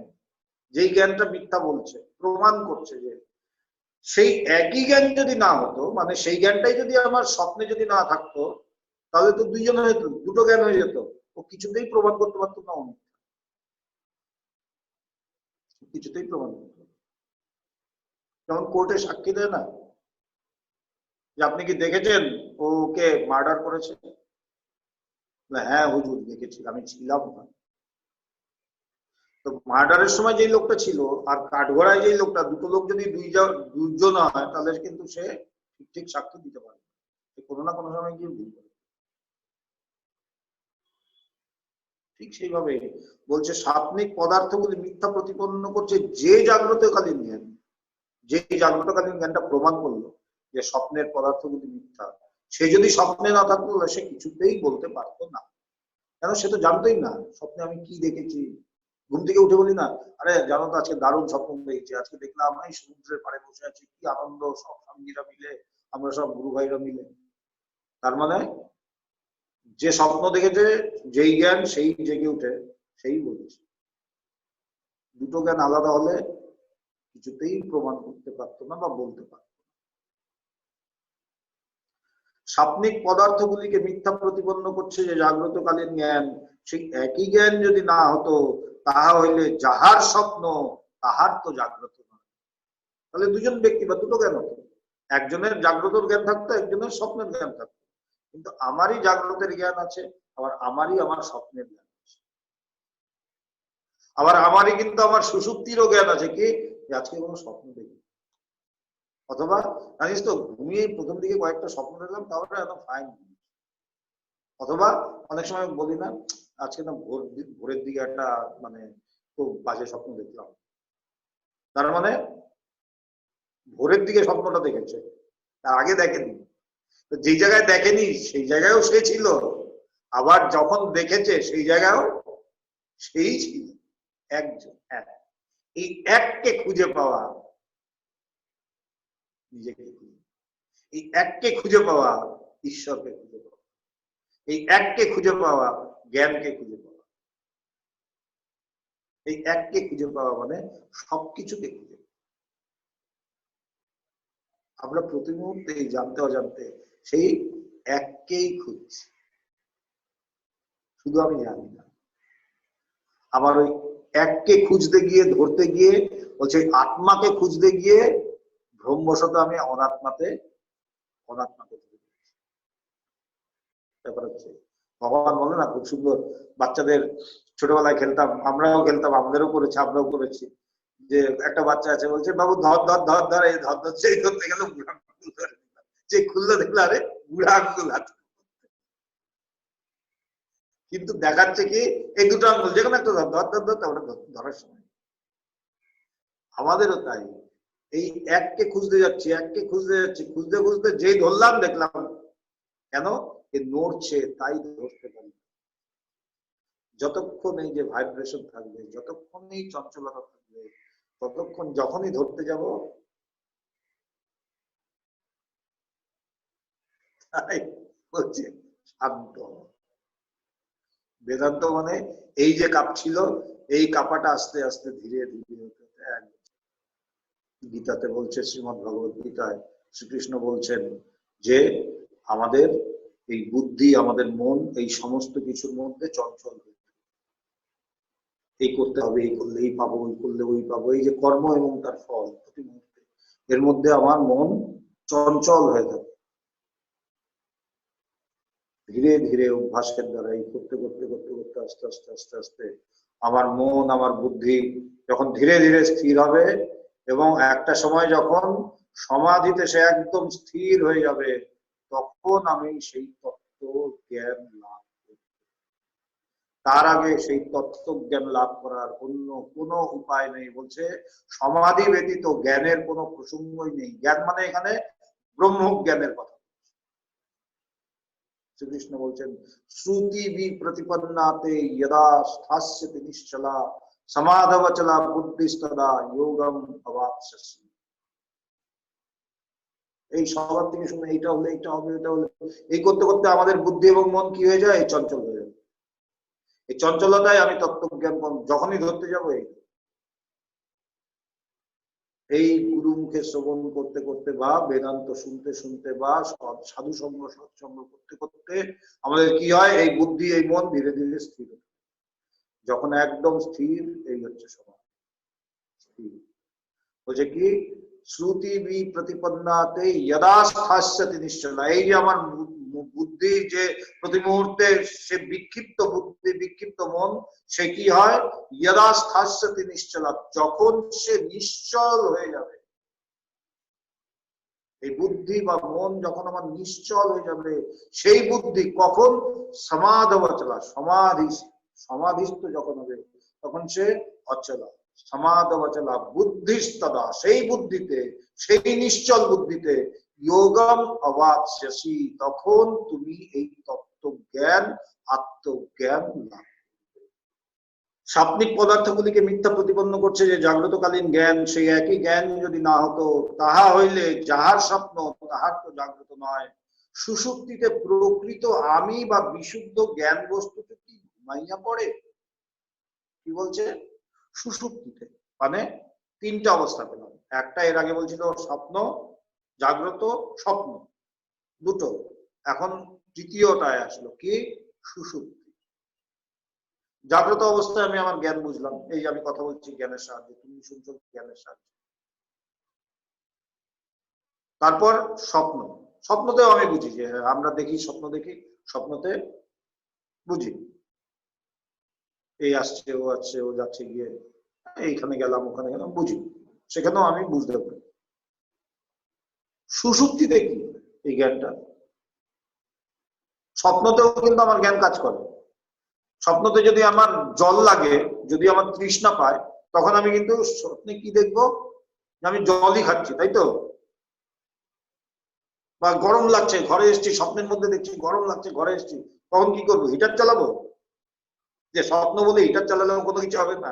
যেই জ্ঞানটা মিথ্যা বলছে, প্রমাণ করছে যে সেই একই জ্ঞান যদি না হতো, মানে সেই জ্ঞানটাই যদি আমার স্বপ্নে যদি না থাকতো, তাহলে তো দুইজন হয়ে যেত, দুটো জ্ঞান হয়ে যেত। ও কিছুতেই প্রমাণ করতে পারতো না, কিছুতেই প্রমাণ করতো না। যেমন কোর্টে সাক্ষী দেয় না যে আপনি কি দেখেছেন ওকে মার্ডার করেছে? হ্যাঁ হুজুর দেখেছি, আমি ছিলাম না। তো মার্ডারের সময় যেই লোকটা ছিল আর কাঠগড়ায় যেই লোকটা, দুটো লোক যদি দুইজন হয় তাহলে কিন্তু সে ঠিক ঠিক সাক্ষী দিতে পারে, কোনো না কোনো সময় গিয়ে ভুল করে। ঠিক সেইভাবে বলছে স্বাপ্নিক পদার্থগুলি মিথ্যা প্রতিপন্ন করছে যে জাগ্রতকালীন জ্ঞান, যে জাগ্রতকালীন জ্ঞানটা প্রমাণ করলো যে স্বপ্নের পদার্থগুলি মিথ্যা, সে যদি স্বপ্নে না থাকতো সে কিছুতেই বলতে পারতো না। কেন সে তো জানতোই না স্বপ্নে আমি কি দেখেছি। ঘুম থেকে উঠে বলি না, আরে জানো তো আজকে দারুণ স্বপ্ন দেখেছি, আজকে দেখলাম এই সমুদ্রের পাড়ে বসে আছি, কি আনন্দ, সব সঙ্গীরা মিলে, আমরা সব গুরু ভাইরা মিলে। তার মানে যে স্বপ্ন দেখেছে, যেই জ্ঞান সেই জেগে উঠে সেই বলছে। দুটো জ্ঞান আলাদা হলে কিছুতেই প্রমাণ করতে পারতো না বা বলতে পারতো। স্বপ্নিক পদার্থগুলিকে মিথ্যা প্রতিপন্ন করছে যে জাগ্রতকালীন জ্ঞান, সেই একই জ্ঞান যদি না হতো তাহা হইলে যাহার স্বপ্ন তাহার তো জাগ্রত নয়। তাহলে দুজন ব্যক্তি বা দুটো জ্ঞান হতো, একজনের জাগ্রতর জ্ঞান থাকতো, একজনের স্বপ্নের জ্ঞান থাকতো। কিন্তু আমারই জাগ্রতের জ্ঞান আছে, আবার আমারই আমার স্বপ্নের জ্ঞান আছে, আবার আমারই কিন্তু আমার সুষুপ্তিরও জ্ঞান আছে, কি আজকে কোনো স্বপ্ন দেখি, অথবা জানিস তো ঘুমিয়ে প্রথম দিকে কয়েকটা স্বপ্ন দেখলাম, তাহলে একদম ফাইন। অথবা অনেক সময় বলি না, আজকে না ভোরের দিকে একটা মানে খুব বাজে স্বপ্ন দেখলাম, তার মানে ভোরের দিকে স্বপ্নটা দেখেছে, তার আগে দেখেনি। তো যেই জায়গায় দেখেনি সেই জায়গায়ও সে ছিল, আবার যখন দেখেছে সেই জায়গায়ও সেই ছিল, একজন এক। এই এককে খুঁজে পাওয়া, নিজেকে এই এককে খুঁজে পাওয়া, ঈশ্বরকে খুঁজে পাওয়া, এই এককে খুঁজে পাওয়া, জ্ঞানকে খুঁজে পাওয়া। এই এককে খুঁজে পাওয়া মানে সবকিছুকে খুঁজে পাওয়া। আমরা প্রতি মুহূর্তে জানতে অজান্তে সেই এককেই খুঁজছি, শুধু আমি জানি না। আমার ওই এককে খুঁজতে গিয়ে, ধরতে গিয়ে বলছে আত্মাকে খুঁজতে গিয়ে ভ্রমবশত আমি অনাত্মাতে ব্যাপার হচ্ছে। ভগবান বলে না খুব সুন্দর, বাচ্চাদের ছোটবেলায় খেলতাম, আমরাও খেলতাম, আমাদেরও করেছি, আমরাও করেছি, যে একটা বাচ্চা আছে বলছে বাবু ধর ধর ধর ধর, এই ধর ধর, সেই ধরতে গেল বুড়া আঙ্গুল ধরে, যে খুললো দেখলো আরে বুড়া আঙ্গুল হাত, কিন্তু দেখাচ্ছে কি এই দুটো আঙ্গুল, যে কোনো একটা ধর ধর ধর ধর, তারপরে ধরার সময়। আমাদেরও তাই, এই এককে খুঁজতে যাচ্ছি, এককে খুঁজতে যাচ্ছি, খুঁজতে খুঁজতে যেই ধরলাম দেখলাম কেন এ নড়ছে, তাই ধরতে পারি। যতক্ষণ এই যে ভাইব্রেশন থাকবে, যতক্ষণ এই চঞ্চলতা থাকবে, ততক্ষণ যখনই ধরতে যাব তাই বলছে শান্ত। বেদান্ত মানে এই যে কাঁপছিল, এই কাঁপাটা আস্তে আস্তে ধীরে ধীরে গীতাতে বলছে, শ্রীমদ্ ভগবত গীতায় শ্রীকৃষ্ণ বলছেন যে আমাদের এই বুদ্ধি, আমাদের মন, এই সমস্ত কিছুর মধ্যে চঞ্চল, এই করতে হবে, এই করলে এই পাবো, ওই করলে ওই পাবো, এই যে কর্ম এবং তার ফল প্রতি মুহূর্তে, এর মধ্যে আমার মন চঞ্চল হয়ে থাকে। ধীরে ধীরে অভ্যাসের দ্বারা এই করতে করতে করতে করতে আস্তে আস্তে আস্তে আস্তে আমার মন, আমার বুদ্ধি যখন ধীরে ধীরে স্থির হবে, এবং একটা সময় যখন সমাধিতে সে একদম স্থির হয়ে যাবে, তখন আমি সেই তত্ত্ব জ্ঞান লাভ করব। তার আগে সেই তত্ত্ব জ্ঞান লাভ করার অন্য কোনো উপায় নেই। বলছে সমাধি ব্যতীত জ্ঞানের কোনো প্রসঙ্গই নেই। জ্ঞান মানে এখানে ব্রহ্ম জ্ঞানের কথা। শ্রীকৃষ্ণ বলছেন শ্রুতি বিপ্রতিপন্নাতে यदा स्थास्यति निश्चला समाधवचला बुद्धिस्तदा योगम अवाप्स्यसि। এই সবার থেকে শুনে এইটা হলে এইটা হবে, এটা হলে, এই করতে করতে আমাদের বুদ্ধি এবং মন কি হয়ে যায়, চঞ্চল হয়ে যায়। এই চঞ্চলতায় আমি তত্ত্বজ্ঞান যখনই ধরতে যাবো, এই গুরু মুখে শ্রবণ করতে করতে বা বেদান্ত শুনতে শুনতে বা সাধু সঙ্গ সৎসঙ্গ করতে করতে আমাদের কি হয়, এই বুদ্ধি এই মন ধীরে ধীরে স্থির। যখন একদম স্থির, এই হচ্ছে সমাধি। বলছে কি শ্রুতি বিপ্রতিপন্নাতে यदा स्थास्यति निश्चला, এই যে আমার বুদ্ধি যে প্রতি মুহূর্তে সে বিক্ষিপ্ত বুদ্ধি, বিক্ষিপ্ত মন, সে কি হয় यदा स्थास्यति निश्चला, যখন সে নিশ্চল হয়ে যাবে। এই বুদ্ধি বা মন যখন আমার নিশ্চল হয়ে যাবে, সেই বুদ্ধি কখন সমাধবচলা, সমাধিস্থ যখন হবে, তখন সে অচলা, সমাধবচলা বুদ্ধিস্তদা, সেই বুদ্ধিতে, সেই নিশ্চল বুদ্ধিতে যোগম অবাপ্স্যসি, তখন তুমি এই তত্ত্ব তত্ত্বজ্ঞান আত্মজ্ঞান লাভ। সাত্বিক পদার্থগুলিকে মিথ্যা প্রতিপন্ন করছে যে জাগ্রতকালীন জ্ঞান সেই একই জ্ঞান যদি না হতো তাহা হইলে যাহার স্বপ্ন তাহার তো জাগ্রত নয়। সুষুপ্তিতে প্রকৃত আমি বা বিশুদ্ধ জ্ঞান বস্তুটি কি ঘুমাইয়া পড়ে? কি বলছে? সুষুপ্তিতে মানে তিনটা অবস্থা পেলাম। একটা এর আগে বলছিল স্বপ্ন, জাগ্রত, স্বপ্ন দুটো। এখন তৃতীয়টায় আসলো কি? সুষুপ্তি। জাগ্রত অবস্থায় আমি আমার জ্ঞান বুঝলাম, এই যে আমি কথা বলছি জ্ঞানের সাহায্যে, তুমি শুনছো জ্ঞানের সাহায্যে। তারপর স্বপ্ন, স্বপ্নতেও আমি বুঝি যে আমরা দেখি, স্বপ্ন দেখি, স্বপ্নতে বুঝি এই আসছে, ও আসছে, ও যাচ্ছে, গিয়ে এইখানে গেলাম, ওখানে গেলাম, বুঝি, সেখানেও আমি বুঝতে পারি। সুষুপ্তিতে কি এই জ্ঞানটা? স্বপ্নতেও কিন্তু আমার জ্ঞান কাজ করে। স্বপ্নতে যদি আমার জল লাগে, যদি আমার তৃষ্ণা পায়, তখন আমি কিন্তু স্বপ্নে কি দেখবো? আমি জলই খাচ্ছি, তাই তো? বা গরম লাগছে, ঘরে এসছি, স্বপ্নের মধ্যে দেখছি গরম লাগছে, ঘরে এসছি, তখন কি করবো? হিটার চালাবো? যে স্বপ্ন বলে হিটার চালালেও কোনো কিছু হবে না,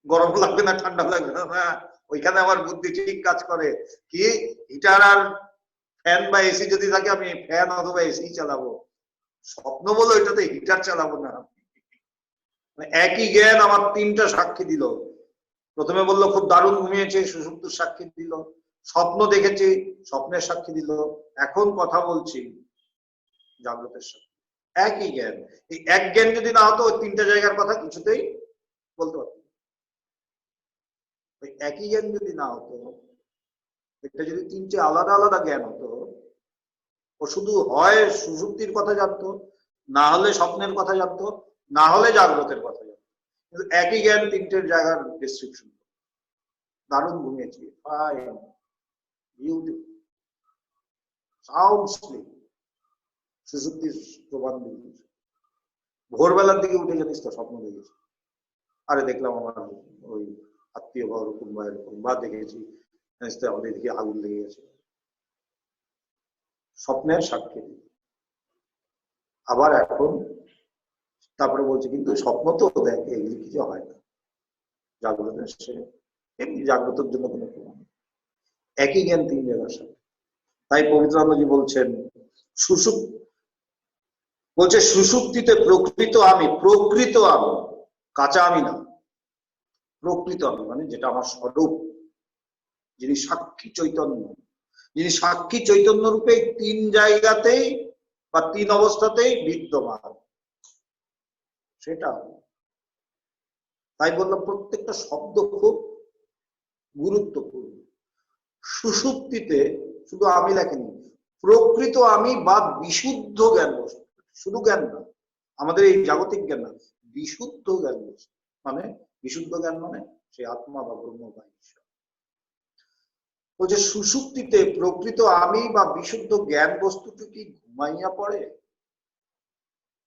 গরম লাগবে না, ঠান্ডা লাগবে না। ওইখানে আমার বুদ্ধি ঠিক কাজ করে কি, হিটার আর ফ্যান বা এসি যদি থাকে আমি ফ্যান অথবা এসি চালাবো। স্বপ্ন বলে ওইটাতে হিটার চালাবো না। একই জ্ঞান আমার তিনটা সাক্ষী দিল। প্রথমে বললো খুব দারুণ ঘুমিয়েছে, সুষুপ্তির সাক্ষী দিল। স্বপ্ন দেখেছি, স্বপ্নের সাক্ষী দিল। এখন কথা বলছি জাগ্রতের সাক্ষী। একই জ্ঞান। এই এক জ্ঞান যদি না হতো ওই তিনটা জায়গার কথা কিছুতেই বলতে পারতাম। ওই একই জ্ঞান যদি না হতো, এটা যদি তিনটে আলাদা আলাদা জ্ঞান হতো, ও শুধু হয় সুষুপ্তির কথা জানতো, না হলে স্বপ্নের কথা জানতো, না হলে জাগ্রতের কথা জানতো। কিন্তু একই জ্ঞান তিনটের জায়গার ডিসক্রিপশন। দারুণ ঘুমিয়েছি, ফাইন, বিউটিফুল, সাউন্ড স্লিপ, সুষুপ্তির প্রমাণ দিয়েছে। ভোরবেলার দিকে উঠে জানিস তো স্বপ্ন দেখেছি, আরে দেখলাম আমার ওই আত্মীয় বা ওরকম বা এরকম, বা দেখেছি আমাদের দিকে আগুন লেগে গেছে। স্বপ্নের সাক্ষী। আবার এখন তারপরে বলছে কিন্তু স্বপ্ন তো দেখ, এগুলি কিছু হয় না, জাগ্রত এসছে এমনি, জাগ্রতের জন্য কোনো প্রমাণ। একই জ্ঞান তিন জায়গার সাথে। তাই পবিত্রানন্দজি বলছেন বলছে সুষুপ্তিতে প্রকৃত আমি, প্রকৃত আমি, কাঁচা আমি না, প্রকৃত আমি মানে যেটা আমার স্বরূপ, যিনি সাক্ষী চৈতন্য, যিনি সাক্ষী চৈতন্য রূপে তিন জায়গাতেই বা তিন অবস্থাতেই বিদ্যমান, সেটা। তাই বললাম প্রত্যেকটা শব্দ খুব গুরুত্বপূর্ণ। সুষুপ্তিতে শুধু আমি লেখেনি, প্রকৃত আমি বা বিশুদ্ধ জ্ঞান বস্তু, শুধু জ্ঞান না, আমাদের এই জাগতিক জ্ঞান না, বিশুদ্ধ জ্ঞান বস্তু মানে, বিশুদ্ধ জ্ঞান মানে সেই আত্মা বা ব্রহ্ম বা ঈশ্বর। বলছে সুষুপ্তিতে প্রকৃত আমি বা বিশুদ্ধ জ্ঞান বস্তুটি কি ঘুমাইয়া পড়ে?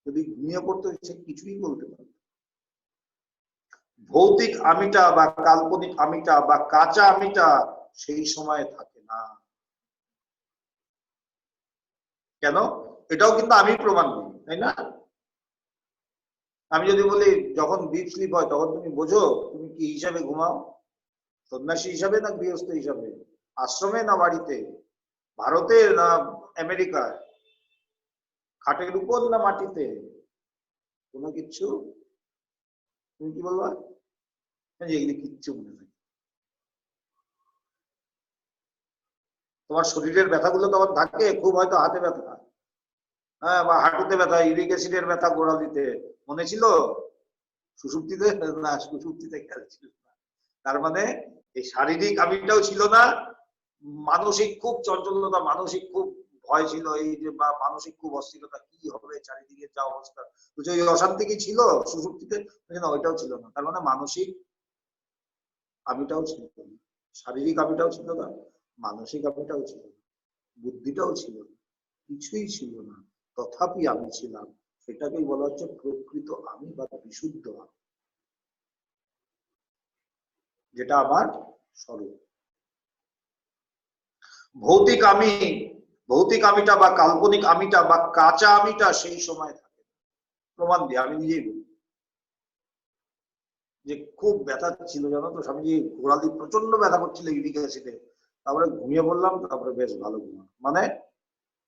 যদি ঘুমিয়ে পড়তো সে কিছুই বলতে পারে। ভৌতিক আমিটা বা কাল্পনিক আমিটা বা কাঁচা আমিটা সেই সময় থাকে না। কেন? এটাও কিন্তু আমি প্রমাণ দিই, তাই না? আমি যদি বলি যখন ডিপ স্লিপ হয় তখন তুমি বোঝো, তুমি কি হিসাবে ঘুমাও? সন্ন্যাসী হিসাবে না গৃহস্থ হিসাবে? আশ্রমে না বাড়িতে? ভারতে না আমেরিকায়? খাটের উপর না মাটিতে? কোনো কিচ্ছু? তুমি কি বলবা? এগুলি কিচ্ছু মনে নেই। তোমার শরীরের ব্যথাগুলো তখন থাকে, খুব হয়তো হাতে ব্যথা, হ্যাঁ, বা হাঁটুতে ব্যথা, ইউরিক অ্যাসিডের ব্যথা গোড়ালিতে, মনে ছিল? সুষুপ্তিতে না, সুষুপ্তিতে খেয়াল ছিল না। তার মানে এই শারীরিক আমিটাও ছিল না, মানসিক খুব চঞ্চলতা, মানসিক খুব ভয় ছিল, এই যে বা মানসিক খুব অস্থিরতা, কি হবে চারিদিকে যা অবস্থা, ওই অশান্তি কি ছিল সুষুপ্তিতে? না, ওইটাও ছিল না। তার মানে মানসিক আমিটাও ছিল না, শারীরিক আমিটাও ছিল না, মানসিক আমিটাও ছিল না, বুদ্ধিটাও ছিল না, কিছুই ছিল না। তথাপি আমি ছিলাম, সেটাকেই বলা হচ্ছে প্রকৃত আমি বা বিশুদ্ধ আমি, যেটা আমার স্বরূপ। ভৌতিক আমি ভৌতিক আমিটা বা কাল্পনিক আমিটা বা কাঁচা আমিটা সেই সময় থাকে। প্রমাণ দিয়ে আমি নিজেই বলি যে খুব ব্যথা ছিল জানো তো স্বামীজি, গোড়ালি প্রচন্ড ব্যথা করছিল ইউরিক অ্যাসিডে, তারপরে ঘুমিয়ে পড়লাম, তারপরে বেশ ভালো ঘুমানো, মানে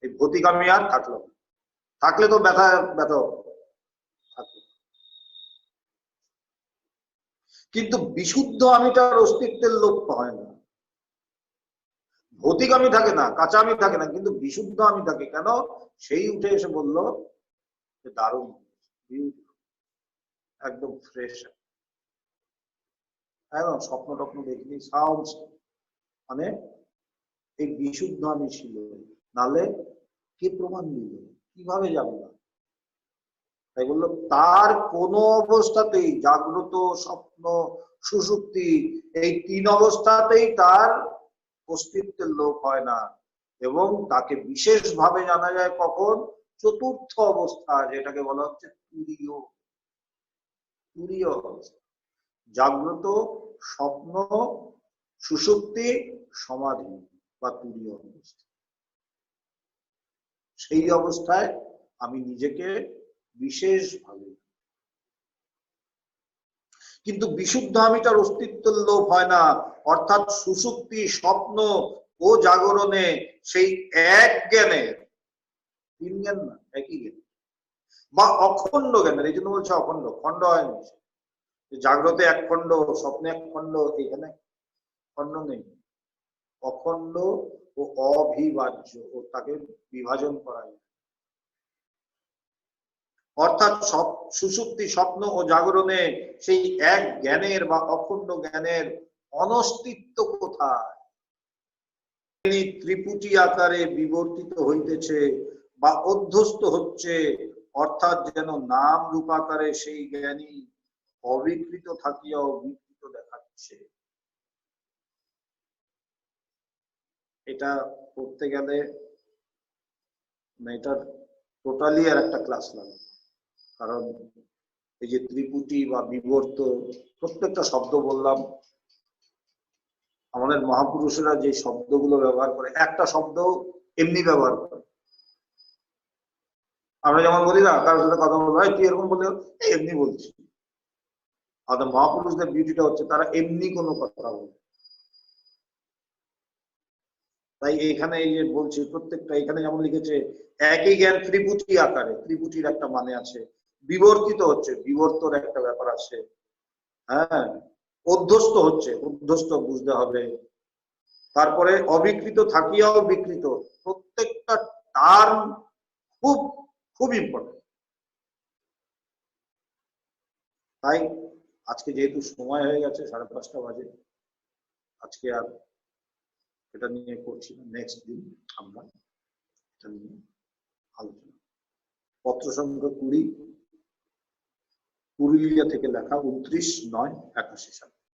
এই ভৌতিক আমি আর থাকলো না। থাকলে তো ব্যথা ব্যথা থাকলো, কিন্তু বিশুদ্ধ আমিটার অস্তিত্বের লোপ হয় না। ভৌতিক আমি থাকে না, কাঁচা আমি থাকে না, কিন্তু বিশুদ্ধ আমি থাকে। কেন? সেই উঠে এসে বলল যে দারুণ, একদম ফ্রেশ, একদম স্বপ্ন টপ্ন দেখিনি, সাউন্ড, মানে এই বিশুদ্ধ আমি ছিল। নালে কে প্রমাণ দিল, কিভাবে জানলাম? তাই বললো তার কোনো অবস্থাতেই, জাগ্রত, স্বপ্ন, সুষুপ্তি, এই তিন অবস্থাতেই তার অস্তিত্বের লোপ হয় না। এবং তাকে বিশেষভাবে জানা যায় কখন? চতুর্থ অবস্থা, যেটাকে বলা হচ্ছে তুরীয়। তুরীয় অবস্থা, জাগ্রত, স্বপ্ন, সুষুপ্তি, সমাধি বা তুরীয় অবস্থা। সেই অবস্থায় আমি নিজেকে বিশেষভাবে, কিন্তু বিশুদ্ধ আমিটার অস্তিত্বের লোপ হয় না। অর্থাৎ সুষুপ্তি, স্বপ্ন ও জাগরণে সেই এক জ্ঞানের, তিন জ্ঞান না, একই জ্ঞান বা অখণ্ড জ্ঞানের, এই জন্য বলছে অখণ্ড, খণ্ড হয়নি। জাগ্রতে এক খণ্ড, স্বপ্নে এক খণ্ড, এখানে খণ্ড নেই, অখণ্ড ও অবিভাজ্য, ও তাকে বিভাজন করা যায়। অর্থাৎ সব সুষুপ্তি, স্বপ্ন ও জাগরণে সেই এক জ্ঞানের বা অখণ্ড জ্ঞানের অনস্তিত্ব কোথায়? ত্রিপুটি আকারে বিবর্তিত হইতেছে বা অধ্যস্ত হচ্ছে, অর্থাৎ যেন নাম রূপাকারে সেই জ্ঞানী অবিকৃত থাকিয়াও বিকৃত দেখাচ্ছে। এটা করতে গেলে এটার টোটালি আর একটা ক্লাস লাগে। কারণ এই যে ত্রিপুটি বা বিবর্ত, প্রত্যেকটা শব্দ বললাম, আমাদের মহাপুরুষেরা যে শব্দগুলো ব্যবহার করে, একটা শব্দ এমনি ব্যবহার করে। আমরা যেমন বলি না, কারোর সাথে কথা বলবো, তুই এরকম বলে, এমনি বলছি। আর মহাপুরুষদের বিউটিটা হচ্ছে তারা এমনি কোনো কথা বলে। তাই এখানে এই যে বলছি, প্রত্যেকটা এখানে যেমন লিখেছে একই জ্ঞান ত্রিপুটি আকারে, ত্রিপুটির একটা মানে আছে, বিবর্তিত হচ্ছে, বিবর্তর একটা ব্যাপার আছে, হ্যাঁ, অধ্যস্ত হচ্ছে, অধ্যস্ত বুঝতে হবে, তারপরে অবিকৃত থাকিয়াও বিকৃত, প্রত্যেকটা টার্ম খুব খুব ইম্পর্টেন্ট। তাই আজকে যেহেতু সময় হয়ে গেছে, 5:30 বাজে, আজকে আর এটা নিয়ে করছি না, নেক্সট দিন আমরা এটা নিয়ে আলোচনা। পত্র সংখ্যা 20, পুরুলিয়া থেকে লেখা, 29/9/81 সাল।